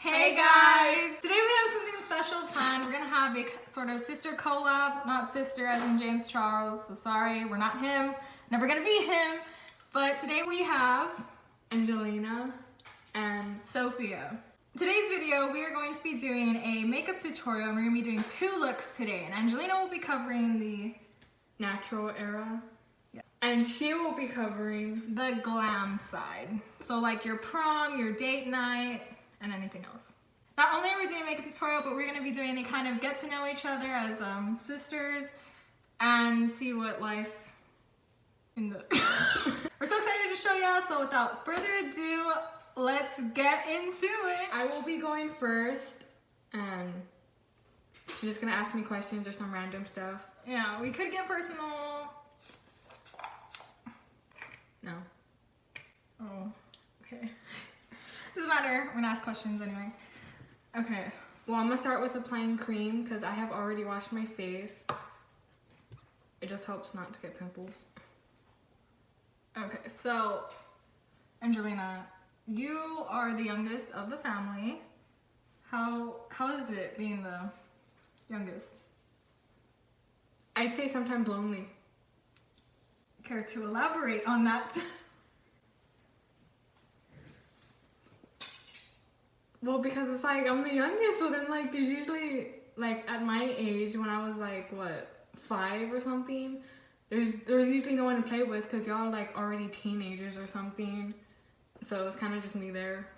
Hey guys! Today we have something special planned. We're gonna have a sort of sister collab, not sister as in James Charles, so sorry, we're not him, never gonna be him. But today we have Angelina and Sophia. Today's video, we are going to be doing a makeup tutorial and we're gonna be doing 2 looks today. And Angelina will be covering the natural era. Yeah. And she will be covering the glam side. So like your prom, your date night, and anything else. Not only are we doing a makeup tutorial, but we're going to be doing a kind of get to know each other as sisters and see what life in the... We're so excited to show y'all, so without further ado, let's get into it. I will be going first, and she's just gonna ask me questions or some random stuff. Yeah, we could get personal. No. Oh, okay. Doesn't matter. We're gonna ask questions anyway. Okay. Well, I'm gonna start with applying cream because I have already washed my face. It just helps not to get pimples. Okay, so Angelina, you are the youngest of the family. How is it being the youngest? I'd say sometimes lonely. Care to elaborate on that? Well, because it's like I'm the youngest, so then like there's usually like at my age when I was like what 5 or something, there's usually no one to play with because y'all are like already teenagers or something. So it's kind of just me there.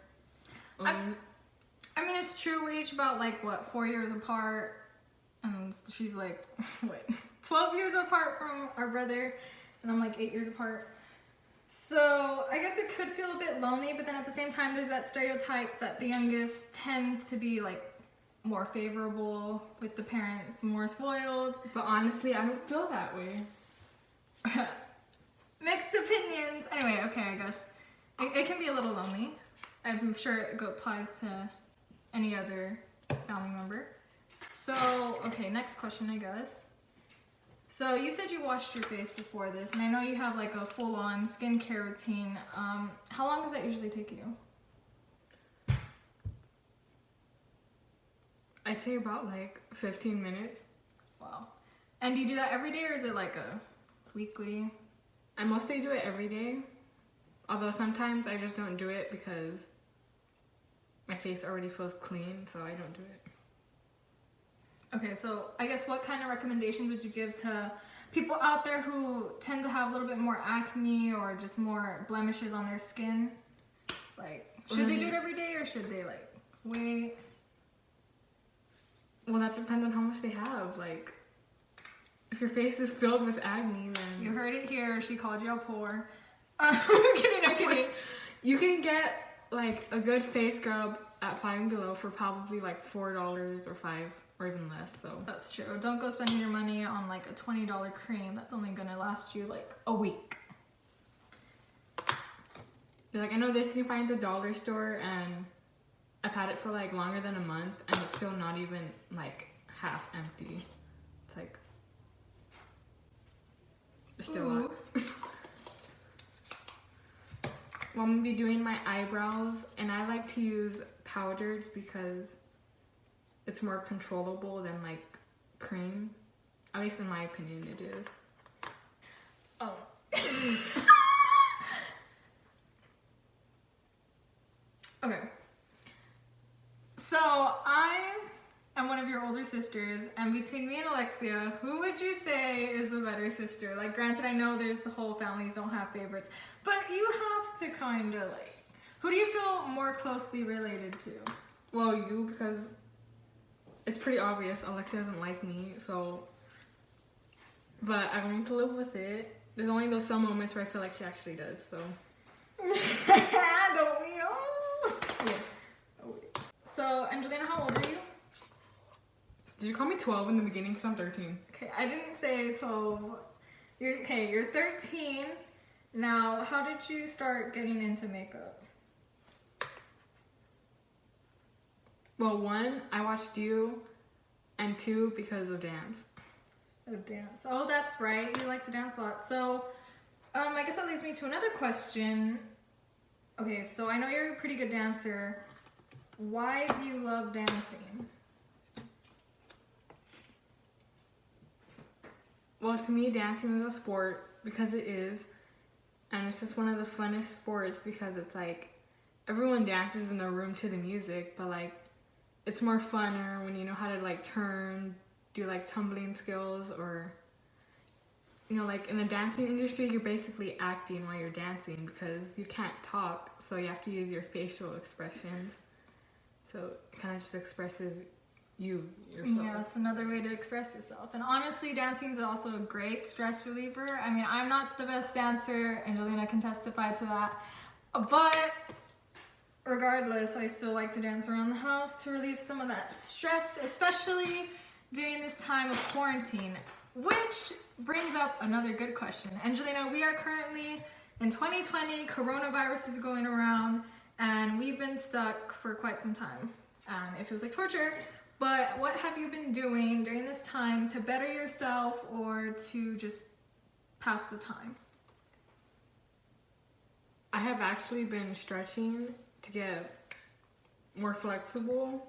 I mean, it's true. We're each about like what 4 years apart, and she's like what 12 years apart from our brother, and I'm like 8 years apart. So I guess it could feel a bit lonely, but then at the same time there's that stereotype that the youngest tends to be like more favorable with the parents, more spoiled. But honestly, I don't feel that way. Mixed opinions. Anyway, okay, I guess it can be a little lonely. I'm sure it applies to any other family member. So, okay, next question, I guess. So you said you washed your face before this, and I know you have like a full-on skincare routine. How long does that usually take you? I'd say about like 15 minutes. Wow. And do you do that every day, or is it like a weekly? I mostly do it every day. Although sometimes I just don't do it because my face already feels clean, so I don't do it. Okay, so I guess what kind of recommendations would you give to people out there who tend to have a little bit more acne or just more blemishes on their skin? Like, should they do it every day or should they like wait? Well, that depends on how much they have. Like, if your face is filled with acne, then... You heard it here, she called you poor. I'm kidding. You can get like a good face scrub at Five Below for probably like $4 or $5 or even less. So that's true. Don't go spending your money on like a $20 cream that's only gonna last you like a week. Like, I know this you can find at the dollar store, and I've had it for like longer than a month and it's still not even like half empty. It's like there's still a lot. Well, I'm gonna be doing my eyebrows, and I like to use powders because it's more controllable than like cream. At least in my opinion it is. Oh. Okay. So I am one of your older sisters, and between me and Alexia, who would you say is the better sister? Like, granted, I know there's the whole families don't have favorites, but you have to kind of like, who do you feel more closely related to? Well, you, because it's pretty obvious Alexia doesn't like me, so, but I'm going to live with it. There's only those some moments where I feel like she actually does, so. Don't we all? Yeah. Oh, wait. So, Angelina, how old are you? Did you call me 12 in the beginning? Because I'm 13. Okay, I didn't say 12. You're 13. Now, how did you start getting into makeup? Well, 1, I watched you, and 2, because of dance. Of dance. Oh, that's right. You like to dance a lot. So, I guess that leads me to another question. Okay, so I know you're a pretty good dancer. Why do you love dancing? Well, to me, dancing is a sport because it is, and it's just one of the funnest sports because it's like everyone dances in the room to the music, but like it's more funner when you know how to like turn, do like tumbling skills, or you know, like in the dancing industry, you're basically acting while you're dancing because you can't talk, so you have to use your facial expressions. So it kind of just expresses yourself. Yeah, that's another way to express yourself. And honestly, dancing is also a great stress reliever. I mean, I'm not the best dancer, Angelina can testify to that, but regardless, I still like to dance around the house to relieve some of that stress, especially during this time of quarantine. Which brings up another good question. Angelina, we are currently in 2020, coronavirus is going around, and we've been stuck for quite some time. It feels like torture, but what have you been doing during this time to better yourself or to just pass the time? I have actually been stretching to get more flexible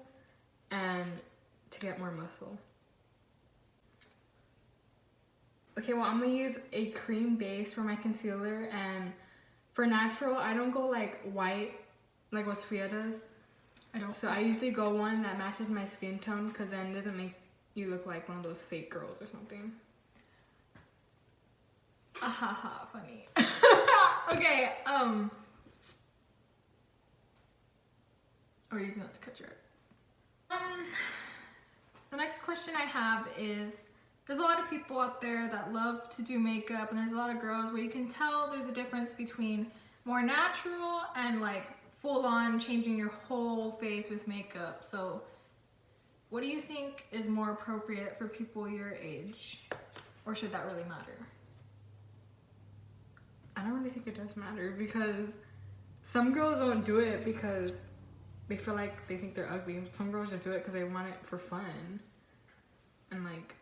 and to get more muscle. Okay, well, I'm gonna use a cream base for my concealer, and for natural, I don't go like white like what Sophia does. I don't. So I usually go one that matches my skin tone because then it doesn't make you look like one of those fake girls or something. Ahaha, funny. Okay, or using that to cut your eyes. The next question I have is, there's a lot of people out there that love to do makeup, and there's a lot of girls where you can tell there's a difference between more natural and like full on changing your whole face with makeup. So what do you think is more appropriate for people your age? Or should that really matter? I don't really think it does matter because some girls don't do it because they feel like they think they're ugly. Some girls just do it because they want it for fun. And like,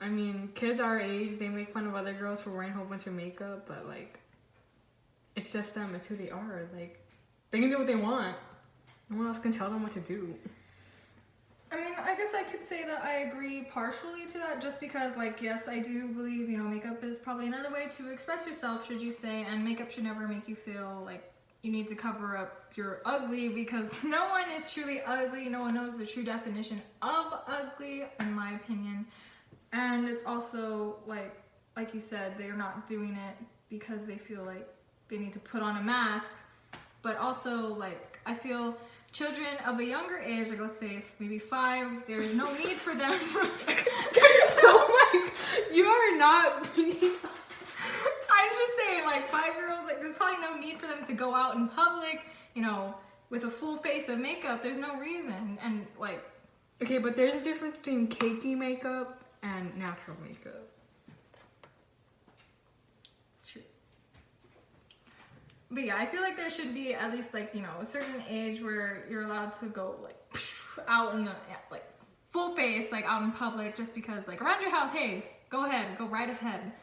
I mean, kids our age, they make fun of other girls for wearing a whole bunch of makeup, but like, it's just them, it's who they are. Like, they can do what they want. No one else can tell them what to do. I mean, I guess I could say that I agree partially to that, just because, like, yes, I do believe, you know, makeup is probably another way to express yourself, should you say, and makeup should never make you feel like you need to cover up your ugly, because no one is truly ugly. No one knows the true definition of ugly, in my opinion. And it's also, like you said, they're not doing it because they feel like they need to put on a mask, but also, like, I feel children of a younger age, like let's say maybe 5, there's no need for them. Oh my God, you are not bringing. I'm just saying, like, 5-year-olds, like, there's probably no need for them to go out in public, you know, with a full face of makeup. There's no reason. And like, Okay, but there's a difference between cakey makeup and natural makeup. it's true. But yeah, I feel like there should be at least, like, you know, a certain age where you're allowed to go, like, out in the, like, full face, like, out in public, just because, like, around your house, hey, go ahead, go right ahead.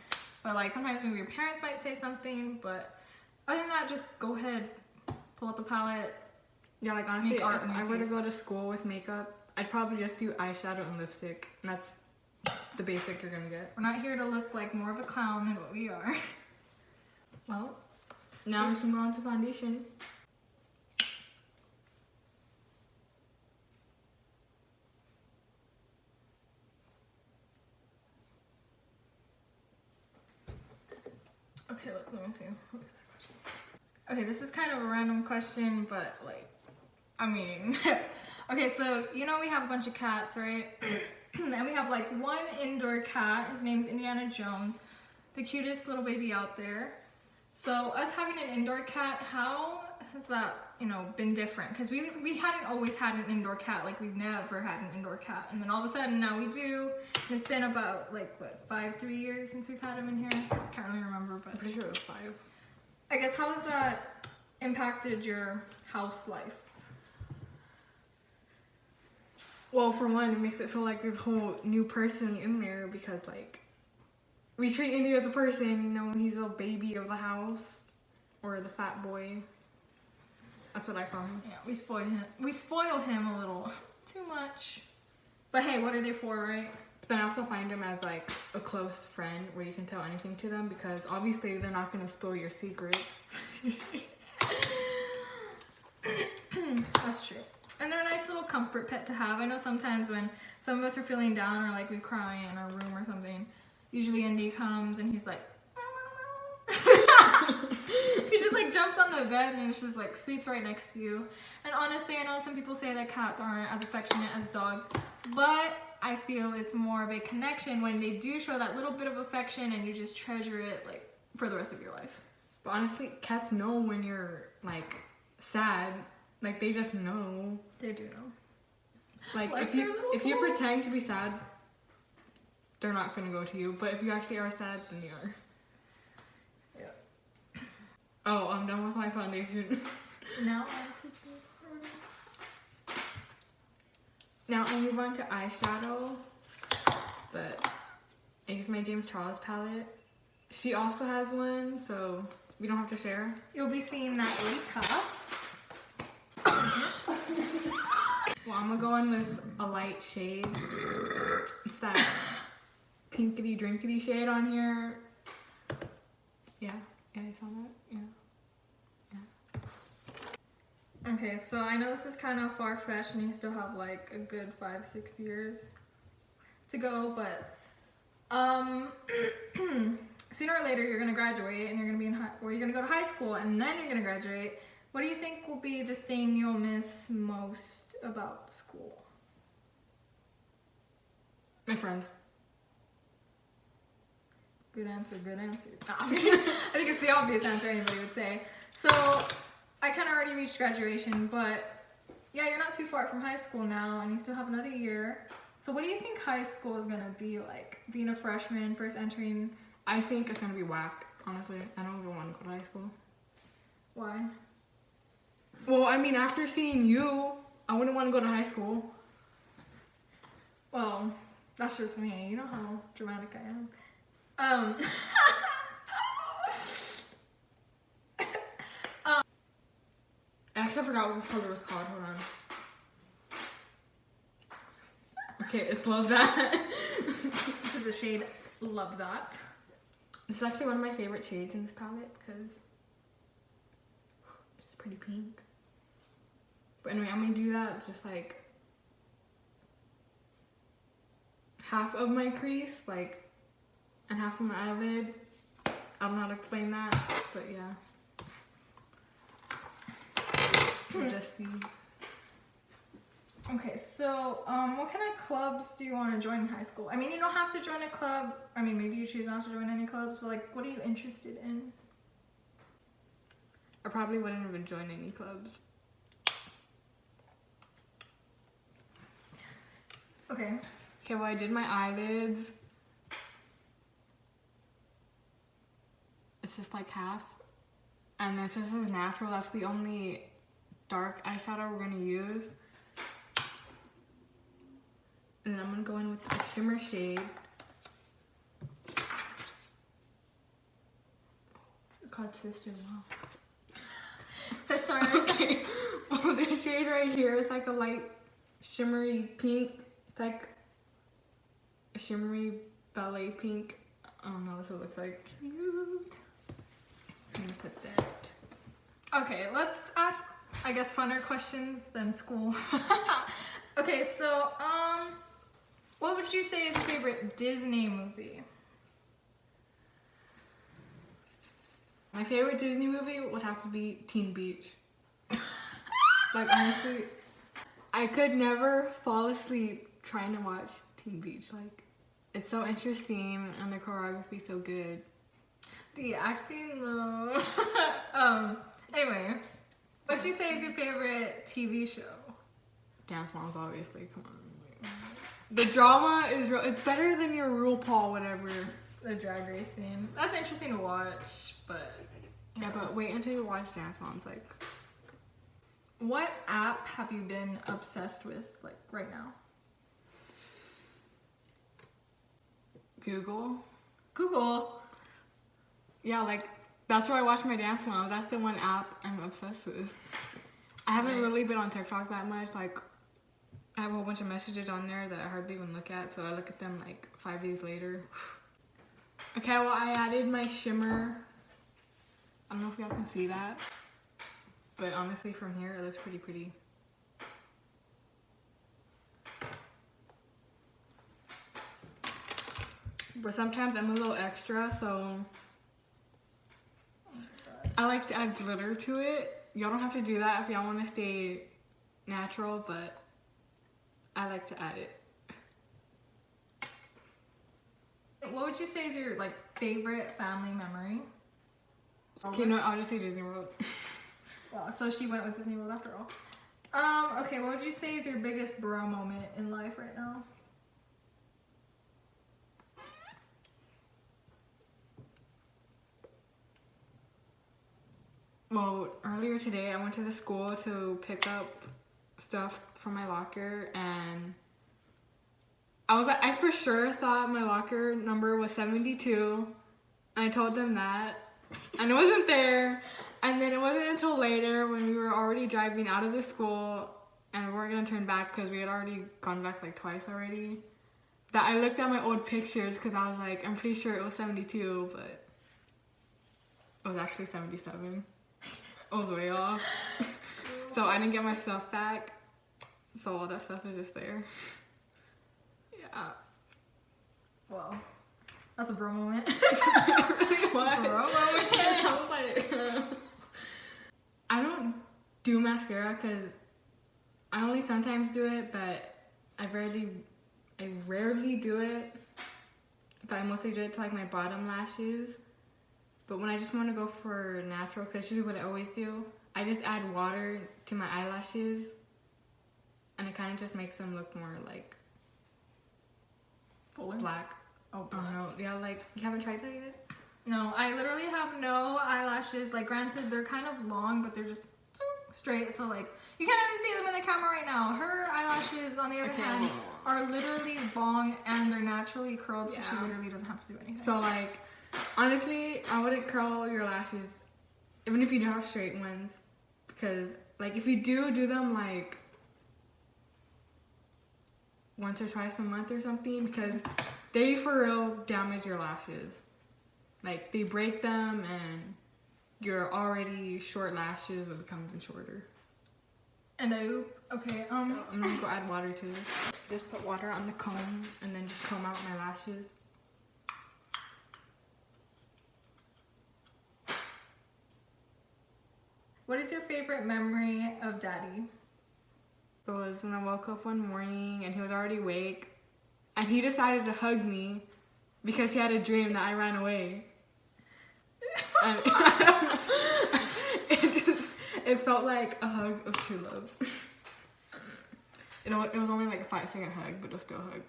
But, like, sometimes maybe your parents might say something, but other than that, just go ahead, pull up a palette. Yeah, like honestly, Make art if on your I were to face. go to school with makeup, I'd probably just do eyeshadow and lipstick, and that's the basic you're gonna get. We're not here to look like more of a clown than what we are. Well, now I'm just gonna go on to foundation. Okay, let me see. Okay, this is kind of a random question, but, like, I mean, okay, so, you know, we have a bunch of cats, right? And we have, like, one indoor cat. His name's Indiana Jones, the cutest little baby out there. So us having an indoor cat, how has that, you know, been different? Because we hadn't always had an indoor cat. Like, we've never had an indoor cat. And then all of a sudden now we do. And it's been about, like, what, 3 years since we've had him in here? Can't really remember, but I'm pretty sure it was 5. I guess, how has that impacted your house life? Well, for one, it makes it feel like there's a whole new person in there because, like, we treat Indy as a person, you know, he's a baby of the house, or the fat boy. That's what I call him. Yeah, we spoil him. We spoil him a little too much. But hey, what are they for, right? But then I also find him as like a close friend where you can tell anything to them because obviously they're not gonna spill your secrets. That's true. And they're a nice little comfort pet to have. I know sometimes when some of us are feeling down or like we cry in our room or something, usually Indy comes and he's like, he just like jumps on the bed and just like sleeps right next to you. And honestly, I know some people say that cats aren't as affectionate as dogs, but I feel it's more of a connection when they do show that little bit of affection and you just treasure it like for the rest of your life. But honestly, cats know when you're like sad. Like they just know. They do know. Like Bless if you their little if you souls. pretend to be sad, they're not gonna go to you. But if you actually are sad, then you are. Yeah. Oh, I'm done with my foundation. Now on to the Now I'll move on to eyeshadow. But I use my James Charles palette. She also has one, so we don't have to share. You'll be seeing that later. Well, I'm gonna go in with a light shade. It's that pinkety drinkety shade on here. Yeah, you saw that? Yeah. Okay, so I know this is kind of far-fetched and you still have like a good 5-6 years to go, but sooner or later you're gonna graduate and you're gonna be you're gonna go to high school and then you're gonna graduate. What do you think will be the thing you'll miss most about school? My friends. Good answer, good answer. I think it's the obvious answer anybody would say. So, I kind of already reached graduation, but yeah, you're not too far from high school now and you still have another year. So what do you think high school is going to be like? Being a freshman, first entering? I think it's gonna be whack, honestly. I don't even want to go to high school. Why? Well, I mean, after seeing you, I wouldn't want to go to high school. Well, that's just me. You know how dramatic I am. I actually forgot what this color was called. Hold on. Okay, it's Love That. This is the shade Love That. This is actually one of my favorite shades in this palette because it's pretty pink. But anyway, I'm gonna do that just like half of my crease, like, and half of my eyelid. I don't know how to explain that, but yeah. You'll just see. Okay, so what kind of clubs do you want to join in high school? I mean, you don't have to join a club. I mean, maybe you choose not to join any clubs, but like, what are you interested in? I probably wouldn't even join any clubs. Okay. Okay, well, I did my eyelids. It's just like half. And then since this is natural, that's the only dark eyeshadow we're gonna use. And then I'm gonna go in with a shimmer shade. It's called Sister. Wow. Sisters. Okay. Well, this shade right here is like a light shimmery pink. It's like a shimmery ballet pink. I don't know, that's what it looks like. Cute. I'm gonna put that. Okay, let's ask, I guess, funner questions than school. Okay, so, what would you say is your favorite Disney movie? My favorite Disney movie would have to be Teen Beach. Like, honestly, I could never fall asleep trying to watch Teen Beach. Like, it's so interesting and the choreography so good. The acting, though. Anyway, what'd you say is your favorite TV show? Dance Moms, obviously. Come on. The drama is real. It's better than your RuPaul, whatever. The drag racing. That's interesting to watch, but... Yeah, but wait until you watch Dance Moms. Like, what app have you been obsessed with, like, right now? Google. Google. Yeah, like, that's where I watch my Dance Moms. That's the one app I'm obsessed with. I haven't really been on TikTok that much. Like, I have a whole bunch of messages on there that I hardly even look at, so I look at them like 5 days later. Okay, well, I added my shimmer. I don't know if y'all can see that, but honestly, from here, it looks pretty pretty. But sometimes I'm a little extra, so I like to add glitter to it. Y'all don't have to do that if y'all want to stay natural, but I like to add it. What would you say is your like favorite family memory? Okay, no, I'll just say Disney World. Wow, so she went with Disney World after all. Okay, what would you say is your biggest bro moment in life right now? Well, earlier today I went to the school to pick up stuff from my locker, and I for sure thought my locker number was 72, and I told them that, and it wasn't there. And then it wasn't until later when we were already driving out of the school and we weren't gonna turn back because we had already gone back like twice already, that I looked at my old pictures because I was like, I'm pretty sure it was 72, but it was actually 77. I was way off. So I didn't get my stuff back. So all that stuff is just there. Yeah. Well, that's a bro moment. It really was. Bro moment. I was like, I don't do mascara because I only sometimes do it, but I rarely do it. But I mostly do it to like my bottom lashes. But when I just want to go for natural, because that's usually what I always do, I just add water to my eyelashes, and it kind of just makes them look more like Fuller? black. Oh, I don't know. Yeah, like, you haven't tried that yet? No, I literally have no eyelashes. Like, granted, they're kind of long, but they're just straight. So, like, you can't even see them in the camera right now. Her eyelashes, on the other hand, are literally long and they're naturally curled, so she Yeah. literally doesn't have to do anything. So, like, honestly, I wouldn't curl your lashes, even if you do have straight ones, because, like, if you do them, like, once or twice a month or something, because they, for real, damage your lashes. Like, they break them, and your already short lashes will become even shorter. And okay, So I'm gonna go add water to this. Just put water on the comb, and then just comb out my lashes. what is your favorite memory of Daddy? It was when I woke up one morning and he was already awake, and he decided to hug me because he had a dream that I ran away. And it felt like a hug of true love. It was only like a 5-second hug, but it was still a hug.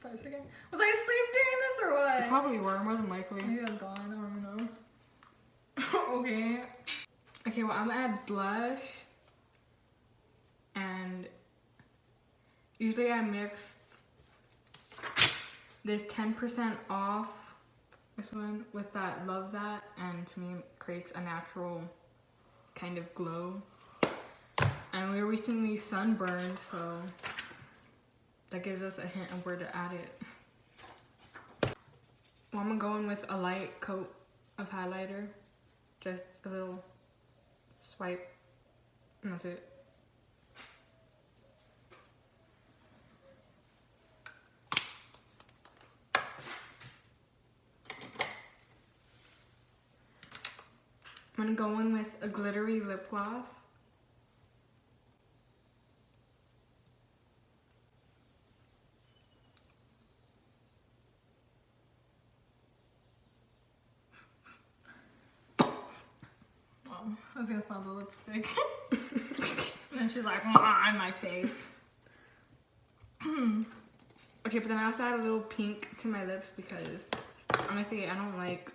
5 seconds. Was I asleep during this or what? Probably were, more than likely. Maybe I was gone. I don't even know. Okay. Okay, well, I'm gonna add blush, and usually I mix this 10% off, this one, with that Love That, and to me it creates a natural kind of glow. And we were recently sunburned, so that gives us a hint of where to add it. Well, I'm gonna go in with a light coat of highlighter, just a little swipe, and that's it. I'm gonna go in with a glittery lip gloss. I was gonna smell the lipstick. And then she's like, "Mwah," in my face. Okay, but then I also add a little pink to my lips because honestly, I don't like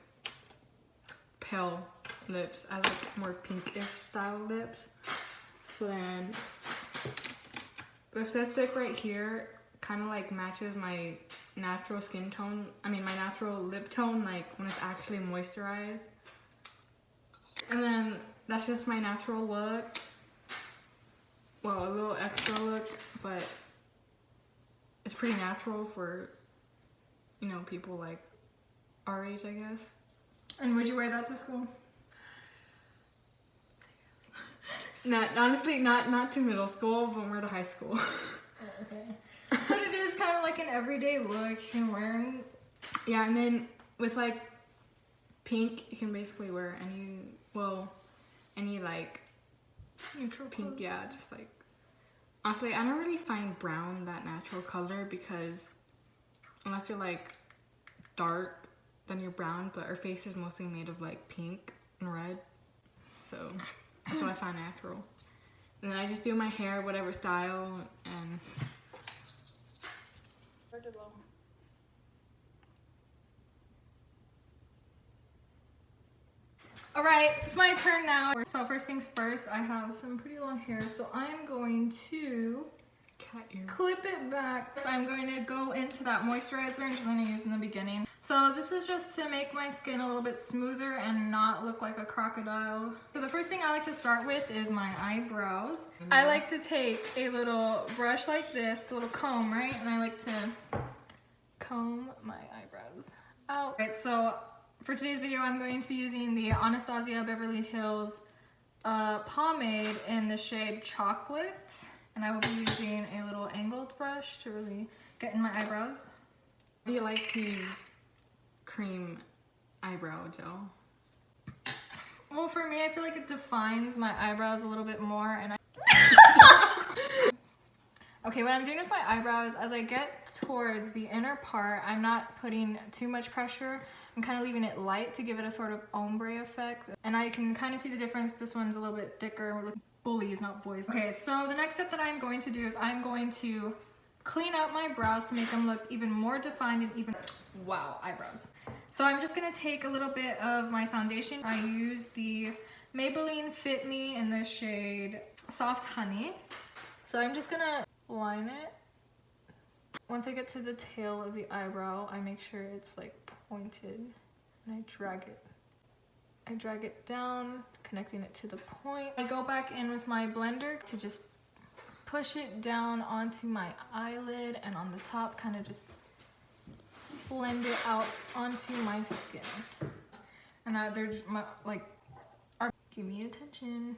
pale lips. I like more pinkish style lips. So then this lipstick right here kind of like matches my natural skin tone. I mean, my natural lip tone, like when it's actually moisturized. And then that's just my natural look. well, a little extra look, but it's pretty natural for, you know, people like our age, I guess. And would you wear that to school? Honestly, not to middle school, but more to high school. Okay. But it is kind of like an everyday look you can wear. Yeah, and then with like pink, you can basically wear any like Neutral pink. colors. Yeah, just like, honestly, I don't really find brown that natural color because unless you're like dark, then you're brown, but our face is mostly made of like pink and red, so that's what I find natural. And then I just do my hair whatever style, and Alright, it's my turn now. So first things first, I have some pretty long hair, so I'm going to cat ear. clip it back. So I'm going to go into that moisturizer Angelina used in the beginning. So this is just to make my skin a little bit smoother and not look like a crocodile. So the first thing I like to start with is my eyebrows. I like to take a little brush like this, a little comb, right? And I like to comb my eyebrows out. Right, so for today's video, I'm going to be using the Anastasia Beverly Hills pomade in the shade Chocolate. And I will be using a little angled brush to really get in my eyebrows. Do you like to use cream eyebrow gel? Well, for me, I feel like it defines my eyebrows a little bit more. And Okay, what I'm doing with my eyebrows, as I get towards the inner part, I'm not putting too much pressure. I'm kind of leaving it light to give it a sort of ombre effect. And I can kind of see the difference. This one's a little bit thicker. We're looking bullies, not boys. Okay, so the next step that I'm going to do is I'm going to clean up my brows to make them look even more defined and even, wow, eyebrows. So I'm just gonna take a little bit of my foundation. I use the Maybelline Fit Me in the shade Soft Honey. So I'm just gonna line it. Once I get to the tail of the eyebrow, I make sure it's like pointed and I drag it down, connecting it to the point. I go back in with my blender to just push it down onto my eyelid, and on the top kind of just blend it out onto my skin. And they're give me attention.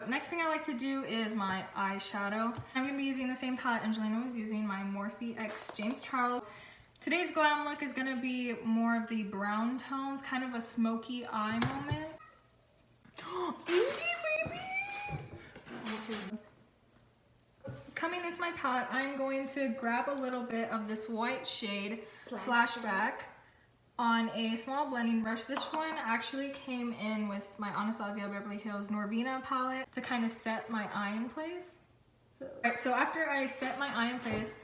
Next thing I like to do is my eyeshadow. I'm gonna be using the same palette Angelina was using, my Morphe X James Charles. Today's glam look is gonna be more of the brown tones, kind of a smoky eye moment. baby! Coming into my palette, I'm going to grab a little bit of this white shade, Flashback, on a small blending brush. This one actually came in with my Anastasia Beverly Hills Norvina palette to kind of set my eye in place. So after I set my eye in place,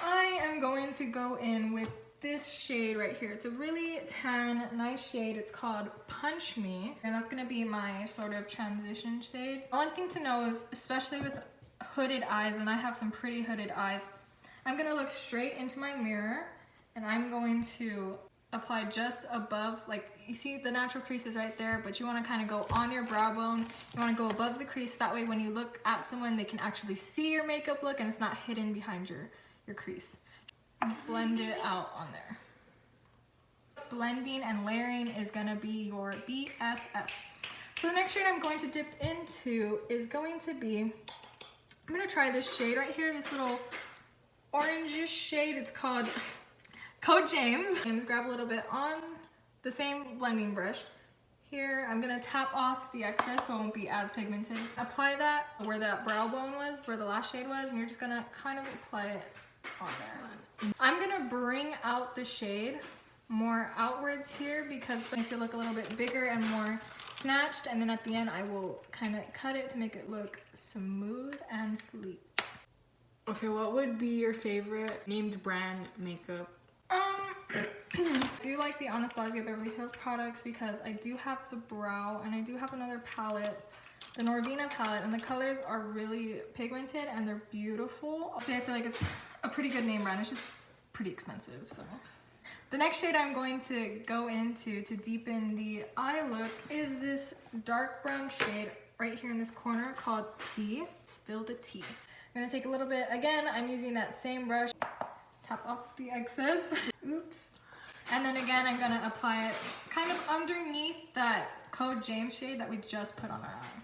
I am going to go in with this shade right here. It's a really tan, nice shade. It's called Punch Me, and that's gonna be my sort of transition shade. One thing to know is, especially with hooded eyes, and I have some pretty hooded eyes, I'm gonna look straight into my mirror, and I'm going to apply just above, like, you see the natural crease is right there, but you wanna kinda go on your brow bone. You wanna go above the crease, that way when you look at someone, they can actually see your makeup look and it's not hidden behind your crease. Blend it out on there. Blending and layering is gonna be your BFF. So the next shade I'm going to dip into is going to be, I'm gonna try this shade right here, this little orangish shade. It's called Code James. And just grab a little bit on the same blending brush. Here, I'm gonna tap off the excess so it won't be as pigmented. Apply that where that brow bone was, where the last shade was, and you're just gonna kind of apply it on there. I'm gonna bring out the shade more outwards here because it makes it look a little bit bigger and more snatched, and then at the end I will kind of cut it to make it look smooth and sleek. Okay, what would be your favorite named brand makeup? Do you like the Anastasia Beverly Hills products? Because I do have the brow and I do have another palette, the Norvina palette, and the colors are really pigmented and they're beautiful. See, I feel like it's a pretty good name brand. It's just pretty expensive, so. The next shade I'm going to go into to deepen the eye look is this dark brown shade right here in this corner called Tea. Spill the tea. I'm gonna take a little bit, again, I'm using that same brush, tap off the excess. Oops. And then again, I'm gonna apply it kind of underneath that Code James shade that we just put on our eye.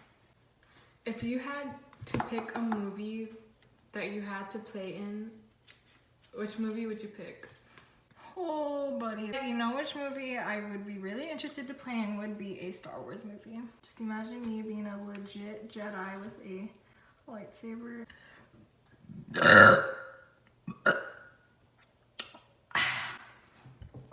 If you had to pick a movie that you had to play in, which movie would you pick? Oh, buddy. You know which movie I would be really interested to play in would be a Star Wars movie. Just imagine me being a legit Jedi with a lightsaber.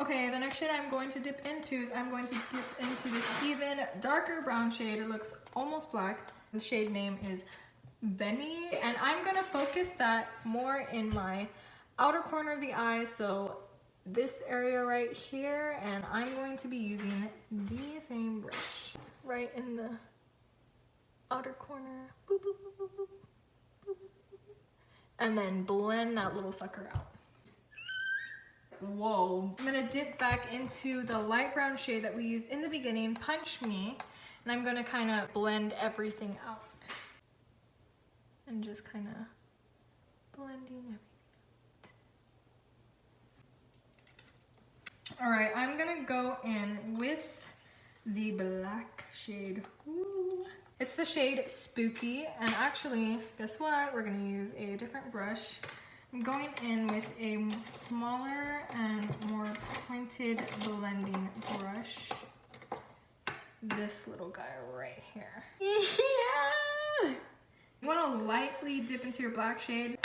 Okay, the next shade I'm going to dip into is I'm going to dip into this even darker brown shade. It looks almost black. The shade name is Benny, and I'm gonna focus that more in my outer corner of the eye, so this area right here, and I'm going to be using the same brush right in the outer corner. Boop, boop, boop, boop, boop, boop, boop, and then blend that little sucker out. Whoa. I'm gonna dip back into the light brown shade that we used in the beginning, Punch Me, and I'm gonna kind of blend everything out. And just kind of blending everything out. All right, I'm gonna go in with the black shade. Ooh. It's the shade Spooky, and actually, guess what? We're gonna use a different brush. I'm going in with a smaller and more pointed blending brush. This little guy right here. Yeah! You want to lightly dip into your black shade.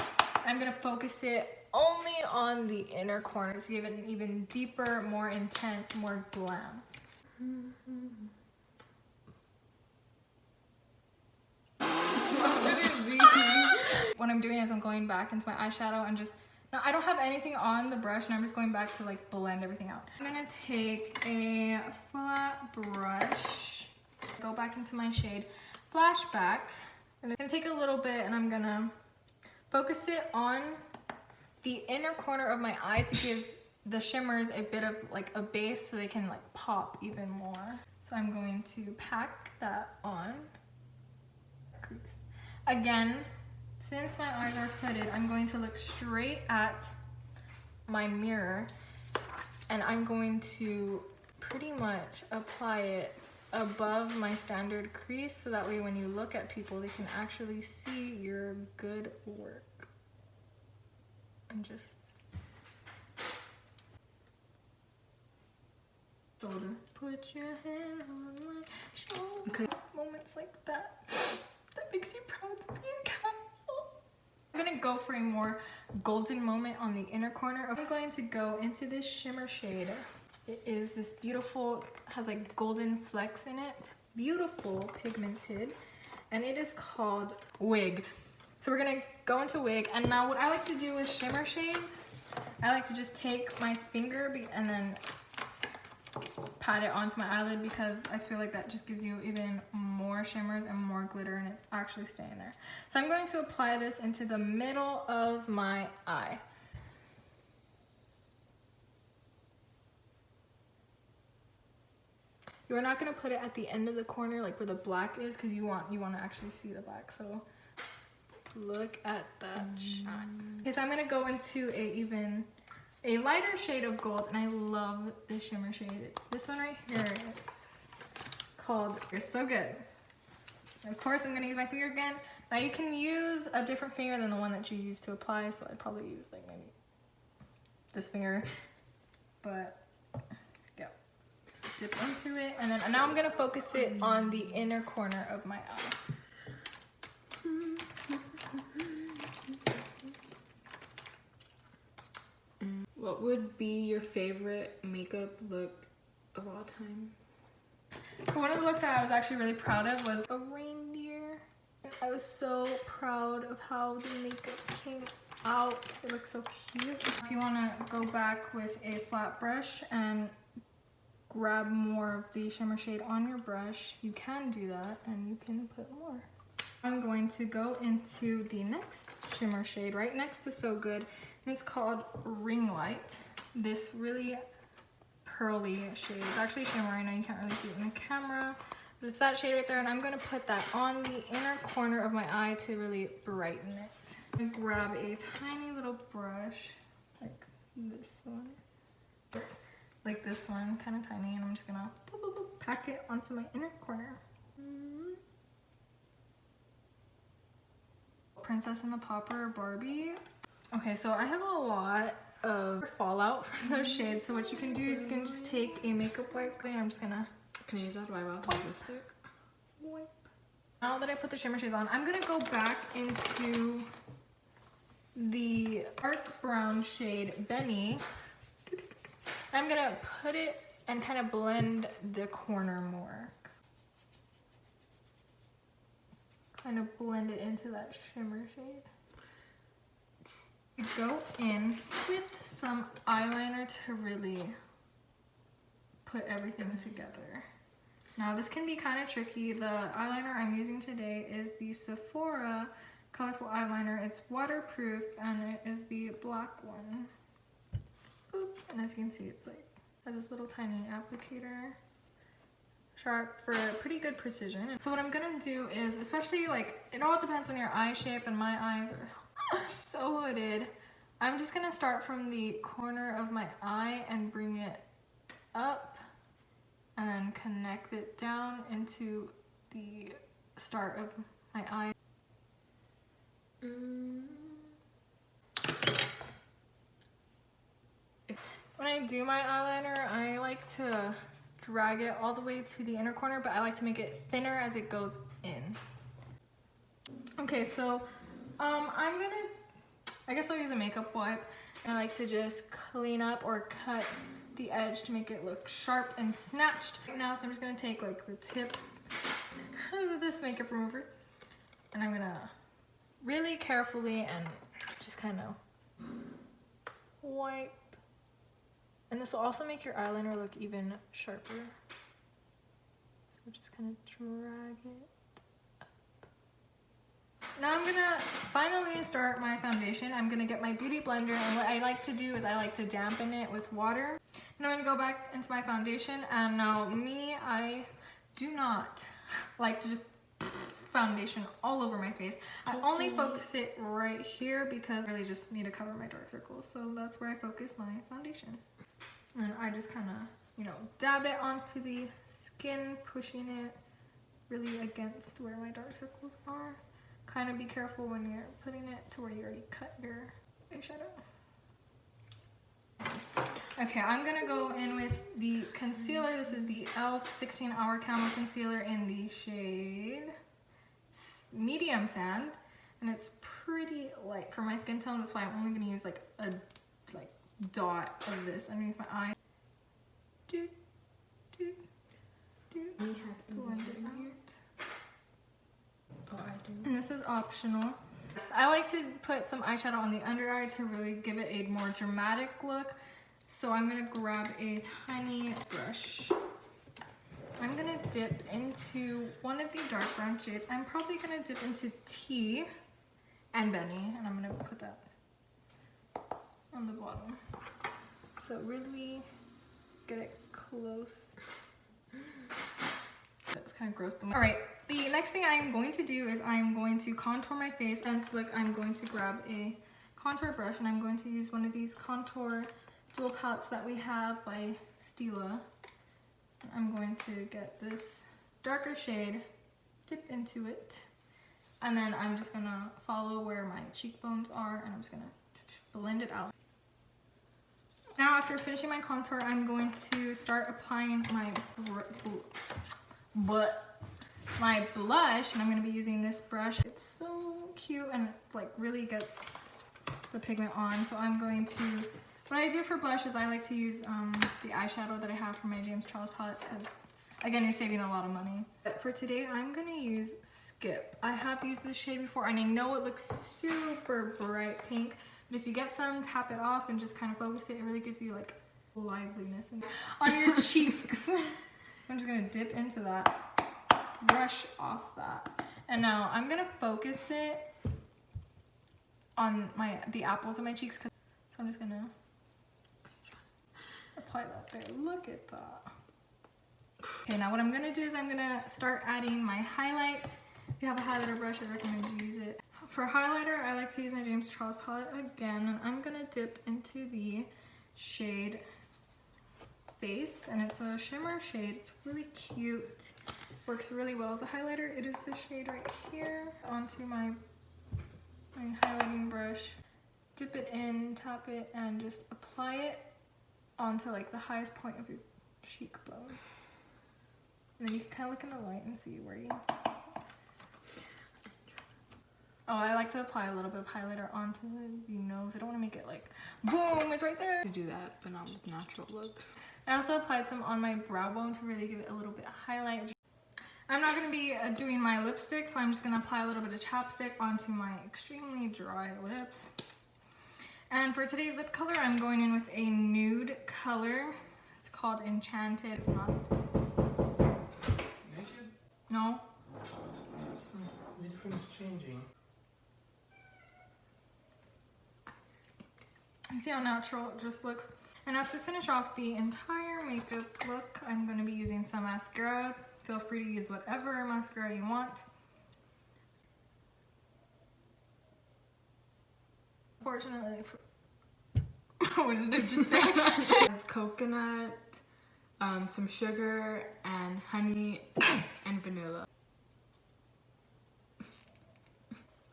I'm going to focus it only on the inner corners to give it an even deeper, more intense, more glam. What I'm doing is I'm going back into my eyeshadow and just, now I don't have anything on the brush and I'm just going back to like blend everything out. I'm gonna take a flat brush, go back into my shade Flashback. I'm gonna take a little bit and I'm gonna focus it on the inner corner of my eye to give the shimmers a bit of like a base so they can like pop even more. So I'm going to pack that on. Again, since my eyes are hooded, I'm going to look straight at my mirror and I'm going to pretty much apply it above my standard crease so that way when you look at people, they can actually see your good work. And just shoulder. Put your hand on my shoulder. Okay. Moments like that. That makes you proud to be a camel. I'm gonna go for a more golden moment on the inner corner. I'm going to go into this shimmer shade. It is this beautiful, has like golden flecks in it. Beautiful, pigmented. And it is called Wig. So we're gonna go into Wig. And now what I like to do with shimmer shades, I like to just take my finger and then pat it onto my eyelid because I feel like that just gives you even more shimmers and more glitter and it's actually staying there. So I'm going to apply this into the middle of my eye. You're not going to put it at the end of the corner like where the black is because you want to actually see the black. So look at that shine. Okay, so I'm going to go into a lighter shade of gold, and I love this shimmer shade. It's this one right here. It's called It's So Good. And of course, I'm gonna use my finger again. Now you can use a different finger than the one that you used to apply, so I'd probably use like maybe this finger. But yeah, dip into it, and then now I'm gonna focus it on the inner corner of my eye. What would be your favorite makeup look of all time? One of the looks that I was actually really proud of was a reindeer. And I was so proud of how the makeup came out. It looks so cute. If you want to go back with a flat brush and grab more of the shimmer shade on your brush, you can do that and you can put more. I'm going to go into the next shimmer shade right next to So Good. And it's called Ring Light. This really pearly shade. It's actually shimmery. I know you can't really see it in the camera, But it's that shade right there, and I'm gonna put that on the inner corner of my eye to really brighten it. I'm gonna grab a tiny little brush, like this one, like this one, kind of tiny, and I'm just gonna boop, boop, boop, pack it onto my inner corner. Princess and the Pauper Barbie. Okay, so I have a lot of fallout from those shades, so what you can do is you can just take a makeup wipe, and I'm just gonna... Can I use that to wipe out the lipstick? Wipe. Now that I put the shimmer shades on, I'm gonna go back into the dark brown shade Benny. I'm gonna put it and kind of blend the corner more. Kind of blend it into that shimmer shade. Go in with some eyeliner to really put everything together. Now this can be kind of tricky. The eyeliner I'm using today is the Sephora Colorful Eyeliner. It's waterproof and it is the black one. Oop. And as you can see, it's like has this little tiny applicator. Sharp for pretty good precision. So what I'm gonna do is, especially like, it all depends on your eye shape, and my eyes are so hooded. I'm just gonna start from the corner of my eye and bring it up and then connect it down into the start of my eye. When I do my eyeliner, I like to drag it all the way to the inner corner, but I like to make it thinner as it goes in. Okay, so I guess I'll use a makeup wipe. I like to just clean up or cut the edge to make it look sharp and snatched. Right now, so I'm just gonna take like the tip of this makeup remover, and I'm gonna really carefully and just kind of wipe. And this will also make your eyeliner look even sharper. So just kind of drag it up. Now I'm gonna finally start my foundation. I'm gonna get my beauty blender, and what I like to do is I like to dampen it with water. And I'm gonna go back into my foundation, and now I do not like to just foundation all over my face. I only focus it right here because I really just need to cover my dark circles. So that's where I focus my foundation. And I just kind of, you know, dab it onto the skin, pushing it really against where my dark circles are. Kind of be careful when you're putting it to where you already cut your eyeshadow. Okay, I'm gonna go in with the concealer. This is the e.l.f. 16-Hour Camo Concealer in the shade Medium Sand. And it's pretty light for my skin tone. That's why I'm only gonna use like a dot of this underneath my eye. Blend it out. Oh, I do. And this is optional. I like to put some eyeshadow on the under eye to really give it a more dramatic look. So I'm gonna grab a tiny brush. I'm gonna dip into one of the dark brown shades. I'm probably gonna dip into T and Benny, and I'm gonna put that on the bottom. So really get it close. That's kind of gross. All right, the next thing I'm going to do is I'm going to contour my face. And look, I'm going to grab a contour brush, and I'm going to use one of these contour dual palettes that we have by Stila. I'm going to get this darker shade, dip into it, and then I'm just gonna follow where my cheekbones are, and I'm just gonna blend it out. Now after finishing my contour, I'm going to start applying my blush, and I'm going to be using this brush. It's so cute and like really gets the pigment on. So I'm going to, what I do for blush is I like to use the eyeshadow that I have from my James Charles palette, because again, you're saving a lot of money. But for today, I'm going to use Skip. I have used this shade before, and I know it looks super bright pink. But if you get some, tap it off and just kind of focus it. It really gives you like liveliness on your cheeks. So I'm just gonna dip into that, brush off that. And now I'm gonna focus it on the apples of my cheeks. So I'm just gonna apply that there. Look at that. Okay, now what I'm gonna do is I'm gonna start adding my highlight. If you have a highlighter brush, I recommend you use it. For highlighter, I like to use my James Charles palette again, and I'm gonna dip into the shade Face, and it's a shimmer shade. It's really cute. Works really well as a highlighter. It is the shade right here. Onto my highlighting brush. Dip it in, tap it, and just apply it onto like the highest point of your cheekbone. And then you can kind of look in the light and see where you... Oh, I like to apply a little bit of highlighter onto the nose. I don't want to make it like, boom, it's right there. To do that, but not with natural looks. I also applied some on my brow bone to really give it a little bit of highlight. I'm not going to be doing my lipstick, so I'm just going to apply a little bit of chapstick onto my extremely dry lips. And for today's lip color, I'm going in with a nude color. It's called Enchanted. It's not... Naked? No. The difference is changing. See how natural it just looks? And now to finish off the entire makeup look, I'm going to be using some mascara. Feel free to use whatever mascara you want. Fortunately, what did I just say? It's coconut, some sugar, and honey, and vanilla.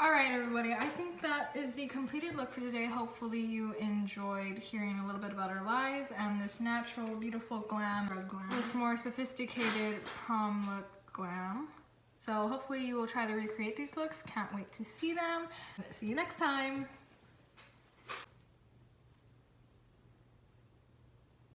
Alright everybody, I think that is the completed look for today. Hopefully you enjoyed hearing a little bit about our lives and this natural, beautiful glam, this more sophisticated prom look glam. So hopefully you will try to recreate these looks. Can't wait to see them. See you next time.